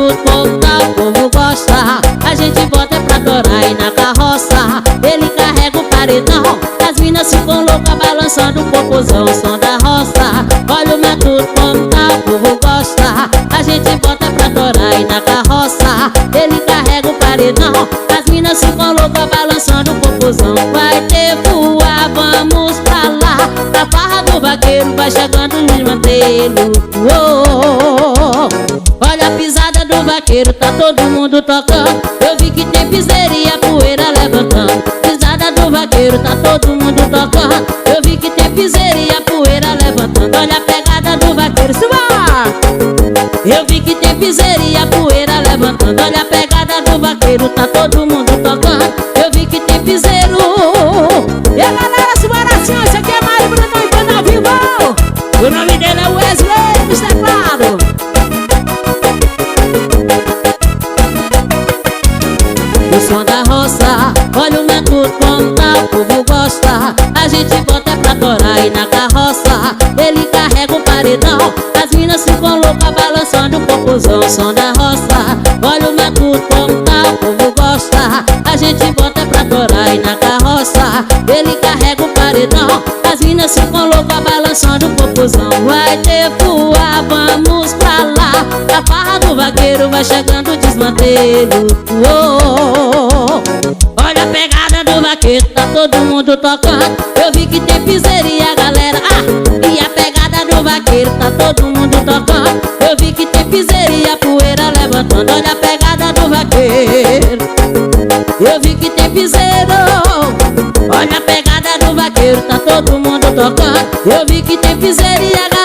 tudo como tá, o povo gosta. A gente bota pra torar e na carroça ele carrega o paredão. As minas ficam loucas balançando o popozão, o som da roça. Olha o matuto como tá, o povo gosta. A gente bota pra torar e na carroça ele carrega o paredão. As minas ficam loucas balançando o popozão. Vai ter voar, vamos pra lá. Na farra do vaqueiro vai chegando o desmantelo. Olha a pisada do vaqueiro, tá todo mundo tocando. Eu vi que tem piseira e a poeira levantando. Pisada do vaqueiro, tá todo mundo tocando. Eu vi que tem piseira e a poeira levantando. Olha a pegada do vaqueiro, suba! Eu vi que tem piseira e a poeira levantando. Olha a pegada do vaqueiro, tá todo mundo tocando. Eu vi que tem piseiro. E a galera, suba assim, esse aqui é Mário Brunão e banda ao vivo. O nome dele é Wesley dos teclados. O som da roça, olha o matuto como tá, o povo gosta. A gente bota pra torar e na carroça ele carrega o paredão. As minas ficam loucas balançando o popozão, o som da roça. Olha o matuto como tá, o povo gosta. A gente bota pra torar e na carroça ele carrega o paredão. As minas ficam loucas balançando o popozão. Vai ter voar, vamos pra lá. A farra do vaqueiro vai chegando o desmantelo. Olha a pegada do vaqueiro, tá todo mundo tocando. Eu vi que tem piseira e a galera e a pegada do vaqueiro, tá todo mundo tocando. Eu vi que tem piseira e a poeira levantando. Olha a pegada do vaqueiro. Eu vi que tem piseiro. Olha a pegada do vaqueiro, tá todo mundo tocando. Eu vi que tem piseira e a galera